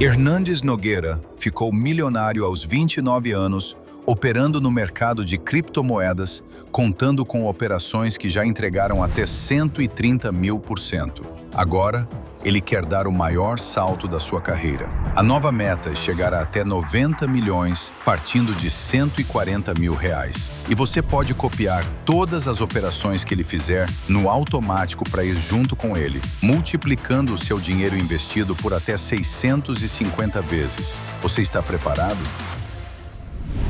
Hernandes Nogueira ficou milionário aos 29 anos, operando no mercado de criptomoedas, contando com operações que já entregaram até 130 mil%. Agora, ele quer dar o maior salto da sua carreira. A nova meta é chegar a até 90 milhões, partindo de 140 mil reais. E você pode copiar todas as operações que ele fizer no automático para ir junto com ele, multiplicando o seu dinheiro investido por até 650 vezes. Você está preparado?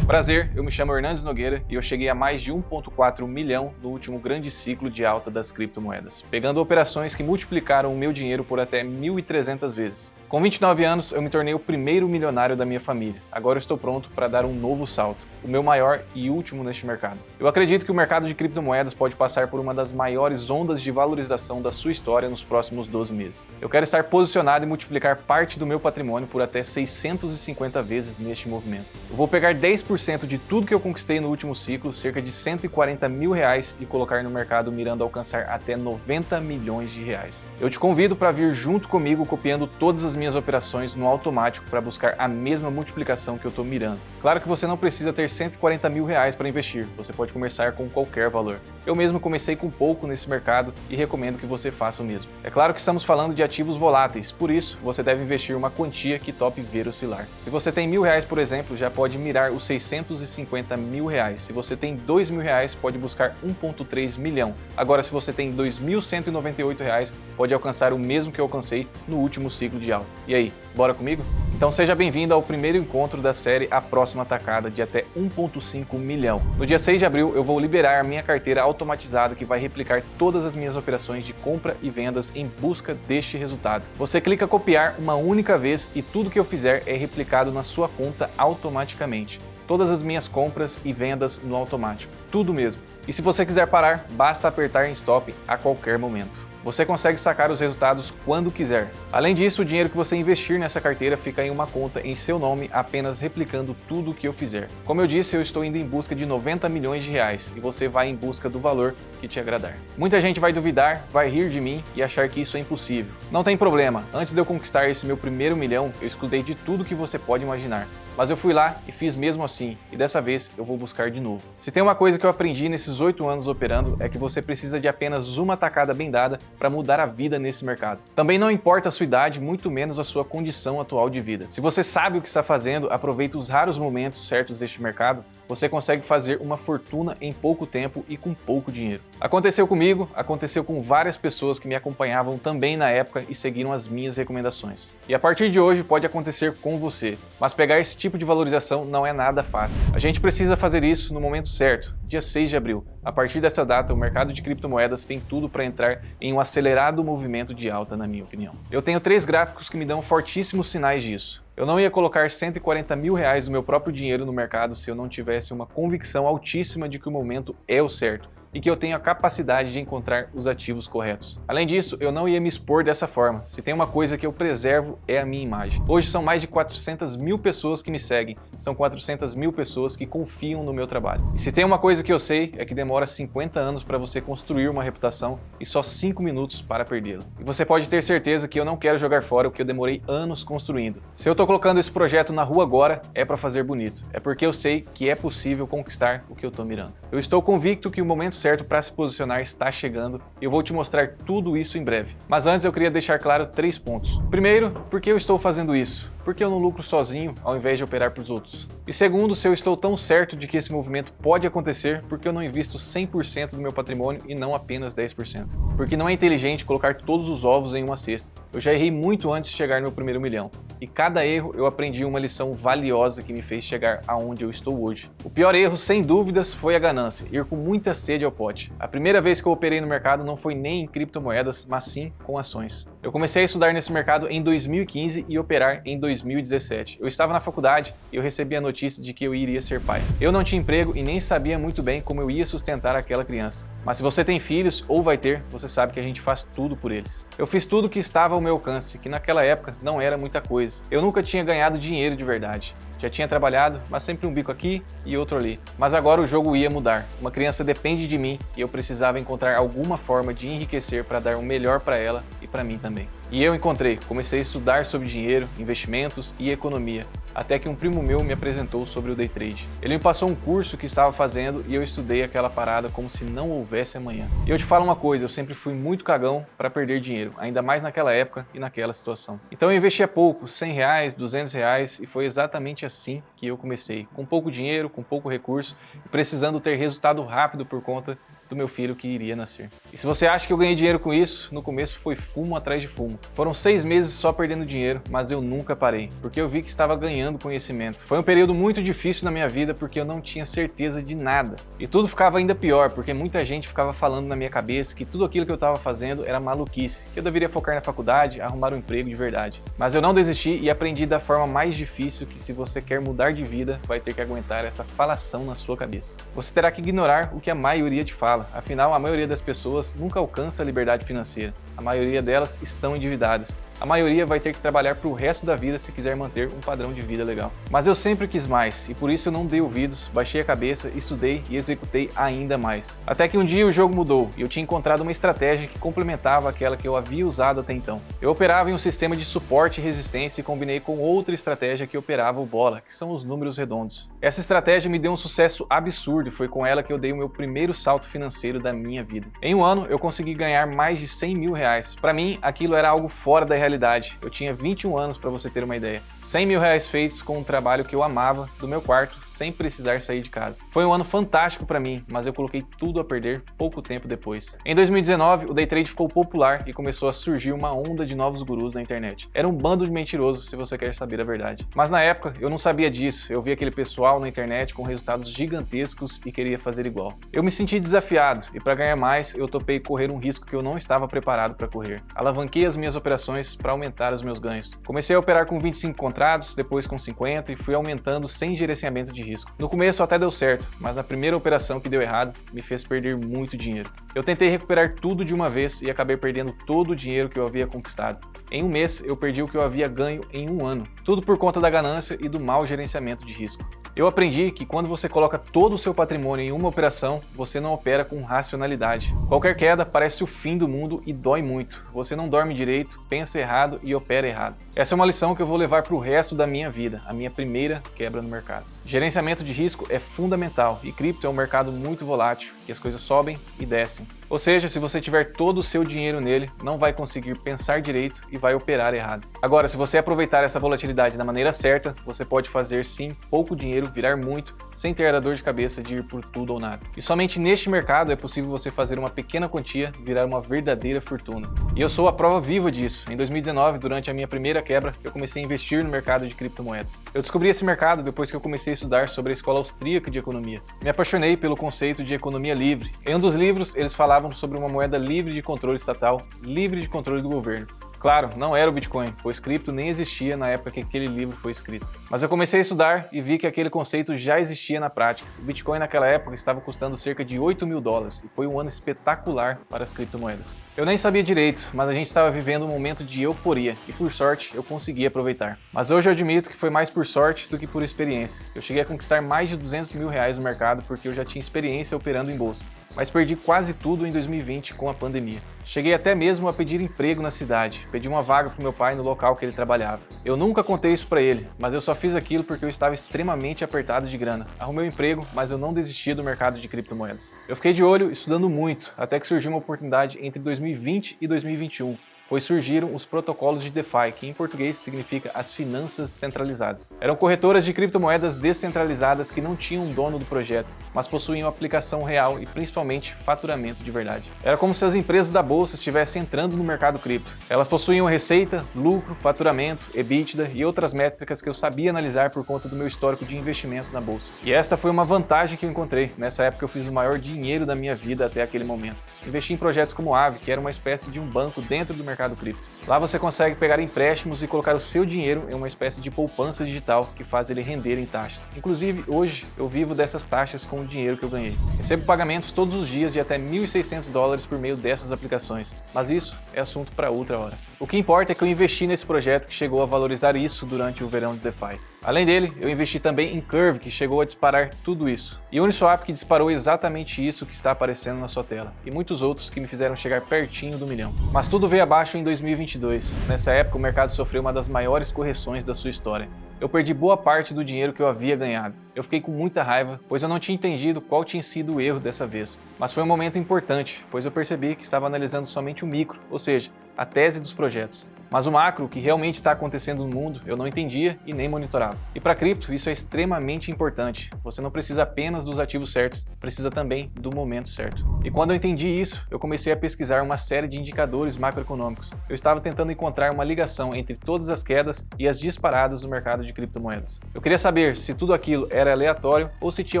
Prazer, eu me chamo Hernandes Nogueira e eu cheguei a mais de 1,4 milhão no último grande ciclo de alta das criptomoedas, pegando operações que multiplicaram o meu dinheiro por até 1.300 vezes. Com 29 anos, eu me tornei o primeiro milionário da minha família. Agora eu estou pronto para dar um novo salto, o meu maior e último neste mercado. Eu acredito que o mercado de criptomoedas pode passar por uma das maiores ondas de valorização da sua história nos próximos 12 meses. Eu quero estar posicionado e multiplicar parte do meu patrimônio por até 650 vezes neste movimento. Eu vou pegar 10% de tudo que eu conquistei no último ciclo, cerca de 140 mil reais, e colocar no mercado mirando alcançar até 90 milhões de reais. Eu te convido para vir junto comigo copiando todas as minhas operações no automático para buscar a mesma multiplicação que eu estou mirando. Claro que você não precisa ter 140 mil reais para investir, você pode começar com qualquer valor. Eu mesmo comecei com pouco nesse mercado e recomendo que você faça o mesmo. É claro que estamos falando de ativos voláteis, por isso você deve investir uma quantia que tope ver oscilar. Se você tem R$1.000, por exemplo, já pode mirar os 650 mil reais. Se você tem R$2.000, pode buscar 1,3 milhão. Agora, se você tem R$2.198, pode alcançar o mesmo que eu alcancei no último ciclo de alta. E aí, bora comigo? Então seja bem-vindo ao primeiro encontro da série A Próxima Tacada de até 1,5 milhão. No dia 6 de abril eu vou liberar a minha carteira automatizada que vai replicar todas as minhas operações de compra e vendas em busca deste resultado. Você clica copiar uma única vez e tudo que eu fizer é replicado na sua conta automaticamente. Todas as minhas compras e vendas no automático, tudo mesmo. E se você quiser parar, basta apertar em stop a qualquer momento. Você consegue sacar os resultados quando quiser. Além disso, o dinheiro que você investir nessa carteira fica em uma conta em seu nome, apenas replicando tudo o que eu fizer. Como eu disse, eu estou indo em busca de 90 milhões de reais e você vai em busca do valor que te agradar. Muita gente vai duvidar, vai rir de mim e achar que isso é impossível. Não tem problema, antes de eu conquistar esse meu primeiro milhão, eu estudei de tudo que você pode imaginar. Mas eu fui lá e fiz mesmo assim, e dessa vez eu vou buscar de novo. Se tem uma coisa que eu aprendi nesses 8 anos operando, é que você precisa de apenas uma tacada bem dada para mudar a vida nesse mercado. Também não importa a sua idade, muito menos a sua condição atual de vida. Se você sabe o que está fazendo, aproveita os raros momentos certos deste mercado, você consegue fazer uma fortuna em pouco tempo e com pouco dinheiro. Aconteceu comigo, aconteceu com várias pessoas que me acompanhavam também na época e seguiram as minhas recomendações. E a partir de hoje pode acontecer com você, mas pegar esse tipo de valorização não é nada fácil. A gente precisa fazer isso no momento certo, dia 6 de abril. A partir dessa data, o mercado de criptomoedas tem tudo para entrar em um acelerado movimento de alta, na minha opinião. Eu tenho 3 gráficos que me dão fortíssimos sinais disso. Eu não ia colocar 140 mil reais do meu próprio dinheiro no mercado se eu não tivesse uma convicção altíssima de que o momento é o certo e que eu tenho a capacidade de encontrar os ativos corretos. Além disso, eu não ia me expor dessa forma. Se tem uma coisa que eu preservo é a minha imagem. Hoje são mais de 400 mil pessoas que me seguem, são 400 mil pessoas que confiam no meu trabalho. E se tem uma coisa que eu sei é que demora 50 anos para você construir uma reputação e só 5 minutos para perdê-la. E você pode ter certeza que eu não quero jogar fora o que eu demorei anos construindo. Se eu tô colocando esse projeto na rua agora, é para fazer bonito. É porque eu sei que é possível conquistar o que eu tô mirando. Eu estou convicto que o momento certo para se posicionar está chegando e eu vou te mostrar tudo isso em breve. Mas antes eu queria deixar claro 3 pontos. Primeiro, por que eu estou fazendo isso? Porque eu não lucro sozinho ao invés de operar para os outros. E segundo, se eu estou tão certo de que esse movimento pode acontecer, porque eu não invisto 100% do meu patrimônio e não apenas 10%. Porque não é inteligente colocar todos os ovos em uma cesta. Eu já errei muito antes de chegar no meu primeiro milhão. E cada erro eu aprendi uma lição valiosa que me fez chegar aonde eu estou hoje. O pior erro, sem dúvidas, foi a ganância, ir com muita sede ao pote. A primeira vez que eu operei no mercado não foi nem em criptomoedas, mas sim com ações. Eu comecei a estudar nesse mercado em 2015 e operar em 2017. Eu estava na faculdade e eu recebi a notícia de que eu iria ser pai. Eu não tinha emprego e nem sabia muito bem como eu ia sustentar aquela criança. Mas se você tem filhos ou vai ter, você sabe que a gente faz tudo por eles. Eu fiz tudo que estava ao meu alcance, que naquela época não era muita coisa. Eu nunca tinha ganhado dinheiro de verdade. Já tinha trabalhado, mas sempre um bico aqui e outro ali. Mas agora o jogo ia mudar. Uma criança depende de mim e eu precisava encontrar alguma forma de enriquecer para dar o melhor para ela e para mim também. E eu encontrei, comecei a estudar sobre dinheiro, investimentos e economia, até que um primo meu me apresentou sobre o day trade. Ele me passou um curso que estava fazendo e eu estudei aquela parada como se não houvesse amanhã. E eu te falo uma coisa, eu sempre fui muito cagão para perder dinheiro, ainda mais naquela época e naquela situação. Então eu investia pouco, R$100, R$200, e foi exatamente assim que eu comecei, com pouco dinheiro, com pouco recurso, e precisando ter resultado rápido por conta do meu filho que iria nascer. E se você acha que eu ganhei dinheiro com isso, no começo foi fumo atrás de fumo. Foram 6 meses só perdendo dinheiro, mas eu nunca parei, porque eu vi que estava ganhando conhecimento. Foi um período muito difícil na minha vida porque eu não tinha certeza de nada. E tudo ficava ainda pior, porque muita gente ficava falando na minha cabeça que tudo aquilo que eu estava fazendo era maluquice, que eu deveria focar na faculdade, arrumar um emprego de verdade. Mas eu não desisti e aprendi da forma mais difícil que, se você quer mudar de vida, vai ter que aguentar essa falação na sua cabeça. Você terá que ignorar o que a maioria te fala. Afinal, a maioria das pessoas nunca alcança a liberdade financeira. A maioria delas estão endividadas. A maioria vai ter que trabalhar para o resto da vida se quiser manter um padrão de vida legal. Mas eu sempre quis mais e por isso eu não dei ouvidos, baixei a cabeça, estudei e executei ainda mais. Até que um dia o jogo mudou e eu tinha encontrado uma estratégia que complementava aquela que eu havia usado até então. Eu operava em um sistema de suporte e resistência e combinei com outra estratégia que operava o bola, que são os números redondos. Essa estratégia me deu um sucesso absurdo e foi com ela que eu dei o meu primeiro salto financeiro da minha vida. Em um ano eu consegui ganhar mais de R$100 mil. Para mim, aquilo era algo fora da realidade. Eu tinha 21 anos, para você ter uma ideia. R$100 mil feitos com um trabalho que eu amava, do meu quarto, sem precisar sair de casa. Foi um ano fantástico para mim, mas eu coloquei tudo a perder pouco tempo depois. Em 2019, o day trade ficou popular e começou a surgir uma onda de novos gurus na internet. Era um bando de mentirosos, se você quer saber a verdade. Mas na época, eu não sabia disso. Eu vi aquele pessoal na internet com resultados gigantescos e queria fazer igual. Eu me senti desafiado e, para ganhar mais, eu topei correr um risco que eu não estava preparado para correr. Alavanquei as minhas operações para aumentar os meus ganhos. Comecei a operar com 25 contratos, depois com 50 e fui aumentando sem gerenciamento de risco. No começo até deu certo, mas na primeira operação que deu errado, me fez perder muito dinheiro. Eu tentei recuperar tudo de uma vez e acabei perdendo todo o dinheiro que eu havia conquistado. Em um mês, eu perdi o que eu havia ganho em um ano. Tudo por conta da ganância e do mau gerenciamento de risco. Eu aprendi que quando você coloca todo o seu patrimônio em uma operação, você não opera com racionalidade. Qualquer queda parece o fim do mundo e dói muito. Você não dorme direito, pensa errado e opera errado. Essa é uma lição que eu vou levar para o resto da minha vida, a minha primeira quebra no mercado. Gerenciamento de risco é fundamental e cripto é um mercado muito volátil, que as coisas sobem e descem. Ou seja, se você tiver todo o seu dinheiro nele, não vai conseguir pensar direito e vai operar errado. Agora, se você aproveitar essa volatilidade da maneira certa, você pode fazer sim pouco dinheiro virar muito, sem ter a dor de cabeça de ir por tudo ou nada. E somente neste mercado é possível você fazer uma pequena quantia virar uma verdadeira fortuna. E eu sou a prova viva disso. Em 2019, durante a minha primeira quebra, eu comecei a investir no mercado de criptomoedas. Eu descobri esse mercado depois que eu comecei a estudar sobre a Escola Austríaca de Economia. Me apaixonei pelo conceito de economia livre. Em um dos livros, eles falavam sobre uma moeda livre de controle estatal, livre de controle do governo. Claro, não era o Bitcoin, pois cripto nem existia na época que aquele livro foi escrito. Mas eu comecei a estudar e vi que aquele conceito já existia na prática. O Bitcoin naquela época estava custando cerca de $8 mil e foi um ano espetacular para as criptomoedas. Eu nem sabia direito, mas a gente estava vivendo um momento de euforia e, por sorte, eu consegui aproveitar. Mas hoje eu admito que foi mais por sorte do que por experiência. Eu cheguei a conquistar mais de R$200 mil no mercado porque eu já tinha experiência operando em bolsa. Mas perdi quase tudo em 2020 com a pandemia. Cheguei até mesmo a pedir emprego na cidade, pedi uma vaga para meu pai no local que ele trabalhava. Eu nunca contei isso para ele, mas eu só fiz aquilo porque eu estava extremamente apertado de grana. Arrumei um emprego, mas eu não desisti do mercado de criptomoedas. Eu fiquei de olho estudando muito, até que surgiu uma oportunidade entre 2020 e 2021. Pois surgiram os protocolos de DeFi, que em português significa as finanças centralizadas. Eram corretoras de criptomoedas descentralizadas que não tinham um dono do projeto, mas possuíam aplicação real e principalmente faturamento de verdade. Era como se as empresas da bolsa estivessem entrando no mercado cripto. Elas possuíam receita, lucro, faturamento, EBITDA e outras métricas que eu sabia analisar por conta do meu histórico de investimento na bolsa. E esta foi uma vantagem que eu encontrei. Nessa época eu fiz o maior dinheiro da minha vida até aquele momento. Investi em projetos como Aave, que era uma espécie de um banco dentro do mercado cripto. Lá você consegue pegar empréstimos e colocar o seu dinheiro em uma espécie de poupança digital que faz ele render em taxas. Inclusive, hoje eu vivo dessas taxas com o dinheiro que eu ganhei. Recebo pagamentos todos os dias de até $1.600 por meio dessas aplicações, mas isso é assunto para outra hora. O que importa é que eu investi nesse projeto que chegou a valorizar isso durante o verão de DeFi. Além dele, eu investi também em Curve, que chegou a disparar tudo isso. E Uniswap, que disparou exatamente isso que está aparecendo na sua tela. E muitos outros que me fizeram chegar pertinho do milhão. Mas tudo veio abaixo abaixo em 2022. Nessa época, o mercado sofreu uma das maiores correções da sua história. Eu perdi boa parte do dinheiro que eu havia ganhado. Eu fiquei com muita raiva, pois eu não tinha entendido qual tinha sido o erro dessa vez. Mas foi um momento importante, pois eu percebi que estava analisando somente o micro, ou seja, a tese dos projetos. Mas o macro, o que realmente está acontecendo no mundo, eu não entendia e nem monitorava. E para cripto, isso é extremamente importante. Você não precisa apenas dos ativos certos, precisa também do momento certo. E quando eu entendi isso, eu comecei a pesquisar uma série de indicadores macroeconômicos. Eu estava tentando encontrar uma ligação entre todas as quedas e as disparadas do mercado de criptomoedas. Eu queria saber se tudo aquilo era aleatório ou se tinha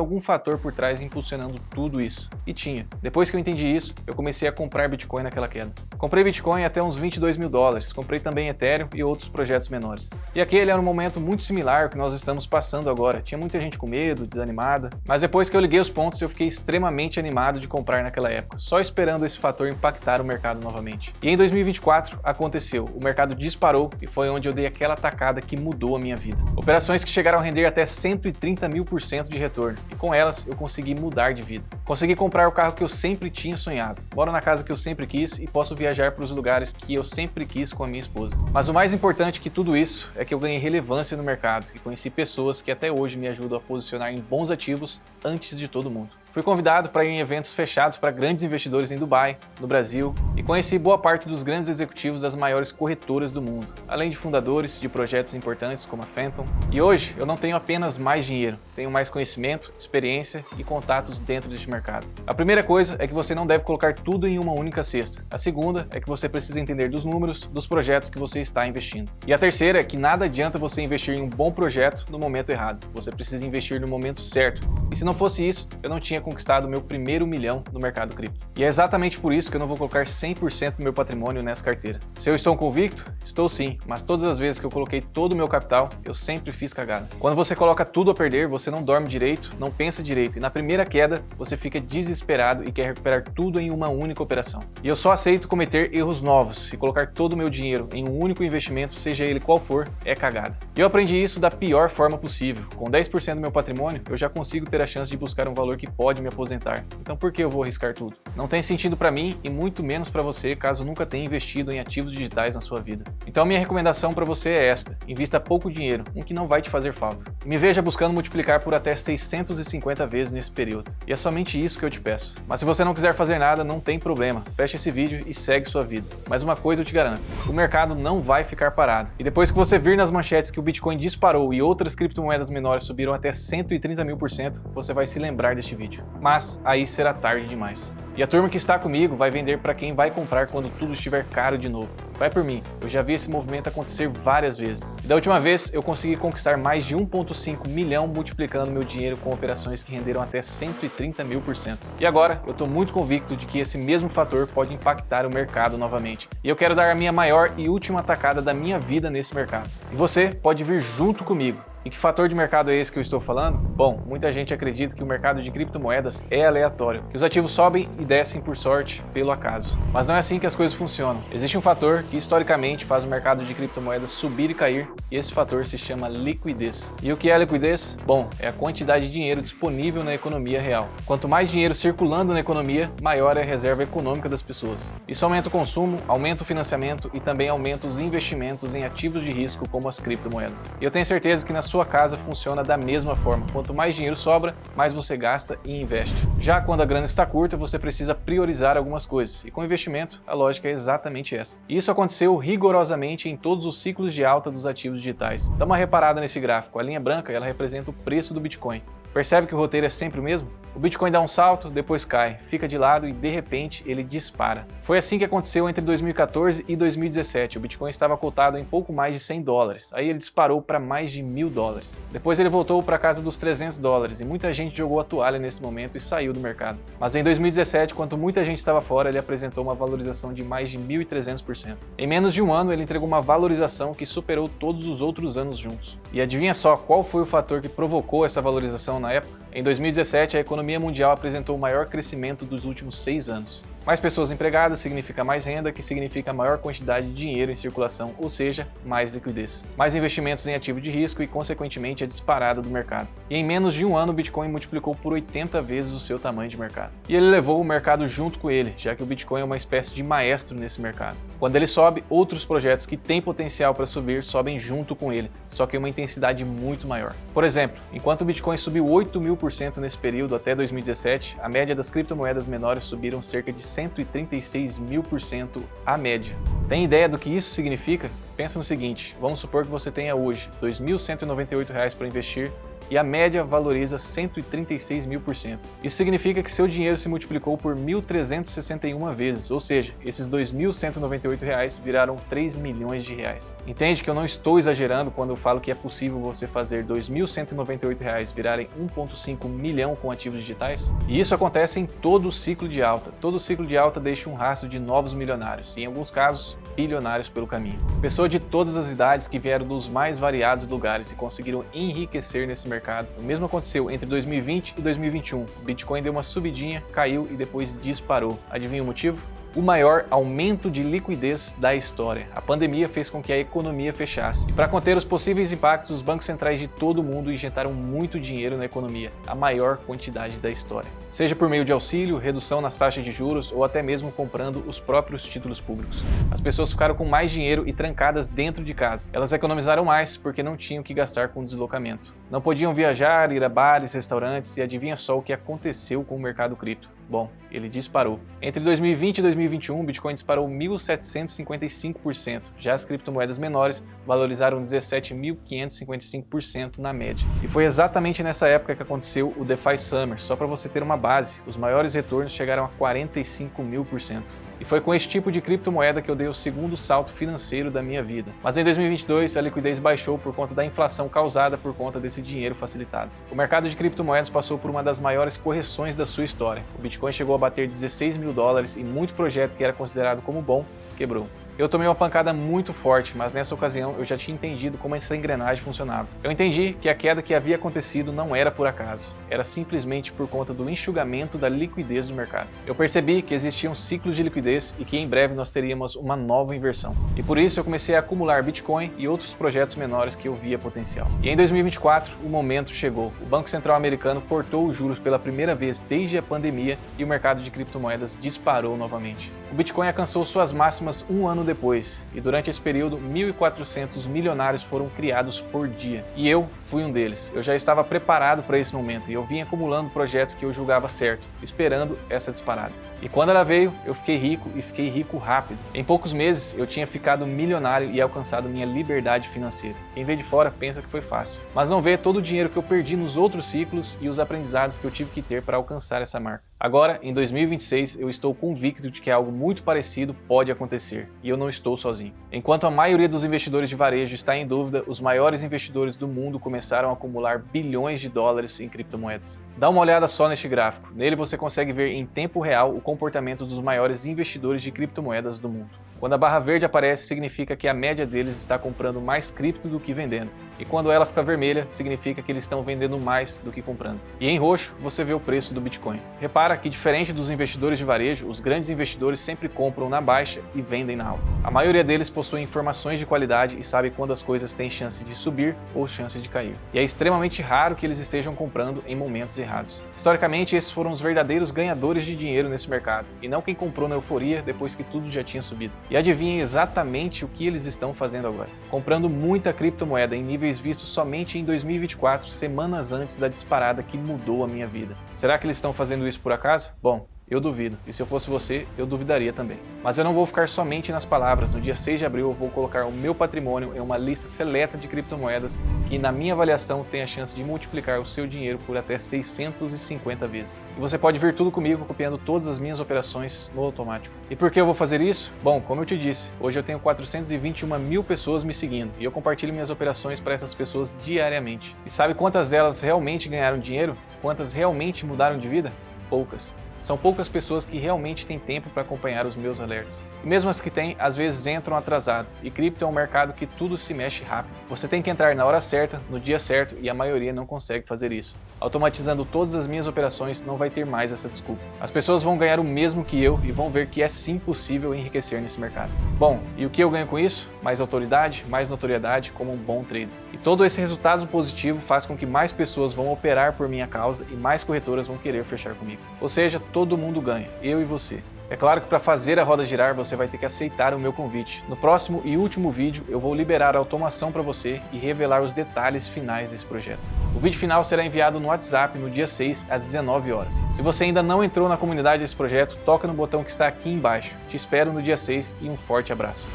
algum fator por trás impulsionando tudo isso. E tinha. Depois que eu entendi isso, eu comecei a comprar Bitcoin naquela queda. Comprei Bitcoin até uns $22 mil, comprei também Ethereum e outros projetos menores. E aquele era um momento muito similar ao que nós estamos passando agora. Tinha muita gente com medo, desanimada, mas depois que eu liguei os pontos, eu fiquei extremamente animado de comprar naquela época, só esperando esse fator impactar o mercado novamente. E em 2024 aconteceu, o mercado disparou e foi onde eu dei aquela tacada que mudou a minha vida. Operações que chegaram a render até 130 mil% de retorno, e com elas eu consegui mudar de vida. Consegui comprar o carro que eu sempre tinha sonhado, moro na casa que eu sempre quis e posso viajar para os lugares que eu sempre quis com a minha esposa. Mas o mais importante que tudo isso é que eu ganhei relevância no mercado e conheci pessoas que até hoje me ajudam a posicionar em bons ativos antes de todo mundo. Fui convidado para ir em eventos fechados para grandes investidores em Dubai, no Brasil, e conheci boa parte dos grandes executivos das maiores corretoras do mundo, além de fundadores de projetos importantes como a Phantom. E hoje eu não tenho apenas mais dinheiro, tenho mais conhecimento, experiência e contatos dentro deste mercado. A primeira coisa é que você não deve colocar tudo em uma única cesta. A segunda é que você precisa entender dos números dos projetos que você está investindo. E a terceira é que nada adianta você investir em um bom projeto no momento errado. Você precisa investir no momento certo. E se não fosse isso, eu não tinha conquistado o meu primeiro milhão no mercado cripto. E é exatamente por isso que eu não vou colocar 100% do meu patrimônio nessa carteira. Se eu estou convicto? Estou sim, mas todas as vezes que eu coloquei todo o meu capital, eu sempre fiz cagada. Quando você coloca tudo a perder, você não dorme direito, não pensa direito, e na primeira queda, você fica desesperado e quer recuperar tudo em uma única operação. E eu só aceito cometer erros novos, e colocar todo o meu dinheiro em um único investimento, seja ele qual for, é cagada. E eu aprendi isso da pior forma possível. Com 10% do meu patrimônio, eu já consigo ter a chance de buscar um valor que pode me aposentar. Então por que eu vou arriscar tudo? Não tem sentido para mim e muito menos para você caso nunca tenha investido em ativos digitais na sua vida. Então a minha recomendação para você é esta: invista pouco dinheiro, um que não vai te fazer falta. Me veja buscando multiplicar por até 650 vezes nesse período. E é somente isso que eu te peço. Mas se você não quiser fazer nada, não tem problema. Fecha esse vídeo e segue sua vida. Mas uma coisa eu te garanto: o mercado não vai ficar parado. E depois que você vir nas manchetes que o Bitcoin disparou e outras criptomoedas menores subiram até 130 mil%, você vai se lembrar deste vídeo. Mas aí será tarde demais. E a turma que está comigo vai vender para quem vai comprar quando tudo estiver caro de novo. Vai por mim, eu já vi esse movimento acontecer várias vezes. E da última vez eu consegui conquistar mais de 1,5 milhão multiplicando meu dinheiro com operações que renderam até 130 mil%. E agora eu estou muito convicto de que esse mesmo fator pode impactar o mercado novamente. E eu quero dar a minha maior e última atacada da minha vida nesse mercado. E você pode vir junto comigo. E que fator de mercado é esse que eu estou falando? Bom, muita gente acredita que o mercado de criptomoedas é aleatório, que os ativos sobem e descem por sorte, pelo acaso. Mas não é assim que as coisas funcionam. Existe um fator que historicamente faz o mercado de criptomoedas subir e cair, e esse fator se chama liquidez. E o que é a liquidez? Bom, é a quantidade de dinheiro disponível na economia real. Quanto mais dinheiro circulando na economia, maior é a reserva econômica das pessoas. Isso aumenta o consumo, aumenta o financiamento e também aumenta os investimentos em ativos de risco como as criptomoedas. E eu tenho certeza que na sua casa funciona da mesma forma. Quanto mais dinheiro sobra, mais você gasta e investe. Já quando a grana está curta, você precisa priorizar algumas coisas. E com investimento, a lógica é exatamente essa. E isso aconteceu rigorosamente em todos os ciclos de alta dos ativos digitais. Dá uma reparada nesse gráfico. A linha branca, ela representa o preço do Bitcoin. Percebe que o roteiro é sempre o mesmo? O Bitcoin dá um salto, depois cai, fica de lado e de repente ele dispara. Foi assim que aconteceu entre 2014 e 2017. O Bitcoin estava cotado em pouco mais de $100. Aí ele disparou para mais de $1.000. Depois ele voltou para casa dos $300 e muita gente jogou a toalha nesse momento e saiu do mercado. Mas em 2017, quando muita gente estava fora, ele apresentou uma valorização de mais de 1.300%. Em menos de um ano, ele entregou uma valorização que superou todos os outros anos juntos. E adivinha só qual foi o fator que provocou essa valorização na época? Em 2017, a economia mundial apresentou o maior crescimento dos últimos 6 anos. Mais pessoas empregadas significa mais renda, que significa maior quantidade de dinheiro em circulação, ou seja, mais liquidez. Mais investimentos em ativo de risco e, consequentemente, a disparada do mercado. E em menos de um ano, o Bitcoin multiplicou por 80 vezes o seu tamanho de mercado. E ele levou o mercado junto com ele, já que o Bitcoin é uma espécie de maestro nesse mercado. Quando ele sobe, outros projetos que têm potencial para subir sobem junto com ele, só que em uma intensidade muito maior. Por exemplo, enquanto o Bitcoin subiu 8.000% nesse período até 2017, a média das criptomoedas menores subiram cerca de 136.000% a média. Tem ideia do que isso significa? Pensa no seguinte, vamos supor que você tenha hoje R$ 2.198 para investir e a média valoriza 136.000%. Isso significa que seu dinheiro se multiplicou por 1.361 vezes, ou seja, esses R$ 2.198 viraram 3 milhões de reais. Entende que eu não estou exagerando quando eu falo que é possível você fazer R$ 2.198 virarem 1,5 milhão com ativos digitais? E isso acontece em todo o ciclo de alta. Todo ciclo de alta deixa um rastro de novos milionários, e em alguns casos, bilionários pelo caminho. Pessoas de todas as idades que vieram dos mais variados lugares e conseguiram enriquecer nesse mercado. O mesmo aconteceu entre 2020 e 2021. O Bitcoin deu uma subidinha, caiu e depois disparou. Adivinha o motivo? O maior aumento de liquidez da história. A pandemia fez com que a economia fechasse. E para conter os possíveis impactos, os bancos centrais de todo o mundo injetaram muito dinheiro na economia, a maior quantidade da história. Seja por meio de auxílio, redução nas taxas de juros ou até mesmo comprando os próprios títulos públicos. As pessoas ficaram com mais dinheiro e trancadas dentro de casa. Elas economizaram mais porque não tinham que gastar com deslocamento. Não podiam viajar, ir a bares, restaurantes e adivinha só o que aconteceu com o mercado cripto. Bom, ele disparou. Entre 2020 e 2021, o Bitcoin disparou 1.755%. Já as criptomoedas menores valorizaram 17.555% na média. E foi exatamente nessa época que aconteceu o DeFi Summer. Só para você ter uma base, os maiores retornos chegaram a 45.000%. E foi com esse tipo de criptomoeda que eu dei o segundo salto financeiro da minha vida. Mas em 2022, a liquidez baixou por conta da inflação causada por conta desse dinheiro facilitado. O mercado de criptomoedas passou por uma das maiores correções da sua história. O Bitcoin chegou a bater $16.000 e muito projeto que era considerado como bom quebrou. Eu tomei uma pancada muito forte, mas nessa ocasião eu já tinha entendido como essa engrenagem funcionava. Eu entendi que a queda que havia acontecido não era por acaso, era simplesmente por conta do enxugamento da liquidez do mercado. Eu percebi que existiam ciclos de liquidez e que em breve nós teríamos uma nova inversão. E por isso eu comecei a acumular Bitcoin e outros projetos menores que eu via potencial. E em 2024, o momento chegou. O Banco Central americano cortou os juros pela primeira vez desde a pandemia e o mercado de criptomoedas disparou novamente. O Bitcoin alcançou suas máximas um ano depois, e durante esse período, 1.400 milionários foram criados por dia. E eu fui um deles. Eu já estava preparado para esse momento e eu vim acumulando projetos que eu julgava certo, esperando essa disparada. E quando ela veio, eu fiquei rico e fiquei rico rápido. Em poucos meses, eu tinha ficado milionário e alcançado minha liberdade financeira. Quem vê de fora pensa que foi fácil, mas não vê todo o dinheiro que eu perdi nos outros ciclos e os aprendizados que eu tive que ter para alcançar essa marca. Agora, em 2026, eu estou convicto de que algo muito parecido pode acontecer, e eu não estou sozinho. Enquanto a maioria dos investidores de varejo está em dúvida, os maiores investidores do mundo começaram a acumular bilhões de dólares em criptomoedas. Dá uma olhada só neste gráfico. Nele você consegue ver em tempo real o comportamento dos maiores investidores de criptomoedas do mundo. Quando a barra verde aparece, significa que a média deles está comprando mais cripto do que vendendo. E quando ela fica vermelha, significa que eles estão vendendo mais do que comprando. E em roxo, você vê o preço do Bitcoin. Repara que, diferente dos investidores de varejo, os grandes investidores sempre compram na baixa e vendem na alta. A maioria deles possui informações de qualidade e sabe quando as coisas têm chance de subir ou chance de cair. E é extremamente raro que eles estejam comprando em momentos errados. Historicamente, esses foram os verdadeiros ganhadores de dinheiro nesse mercado, e não quem comprou na euforia depois que tudo já tinha subido. E adivinhem exatamente o que eles estão fazendo agora. Comprando muita criptomoeda em níveis vistos somente em 2024, semanas antes da disparada que mudou a minha vida. Será que eles estão fazendo isso por acaso? Bom, eu duvido, e se eu fosse você, eu duvidaria também. Mas eu não vou ficar somente nas palavras. No dia 6 de abril eu vou colocar o meu patrimônio em uma lista seleta de criptomoedas que, na minha avaliação, tem a chance de multiplicar o seu dinheiro por até 650 vezes. E você pode ver tudo comigo copiando todas as minhas operações no automático. E por que eu vou fazer isso? Bom, como eu te disse, hoje eu tenho 421 mil pessoas me seguindo e eu compartilho minhas operações para essas pessoas diariamente. E sabe quantas delas realmente ganharam dinheiro? Quantas realmente mudaram de vida? Poucas. São poucas pessoas que realmente têm tempo para acompanhar os meus alertas. E mesmo as que têm, às vezes entram atrasado. E cripto é um mercado que tudo se mexe rápido. Você tem que entrar na hora certa, no dia certo, e a maioria não consegue fazer isso. Automatizando todas as minhas operações, não vai ter mais essa desculpa. As pessoas vão ganhar o mesmo que eu e vão ver que é sim possível enriquecer nesse mercado. Bom, e o que eu ganho com isso? Mais autoridade, mais notoriedade como um bom trader. E todo esse resultado positivo faz com que mais pessoas vão operar por minha causa e mais corretoras vão querer fechar comigo. Ou seja, todo mundo ganha, eu e você. É claro que para fazer a roda girar você vai ter que aceitar o meu convite. No próximo e último vídeo eu vou liberar a automação para você e revelar os detalhes finais desse projeto. O vídeo final será enviado no WhatsApp no dia 6 às 19 horas. Se você ainda não entrou na comunidade desse projeto, toca no botão que está aqui embaixo. Te espero no dia 6 e um forte abraço.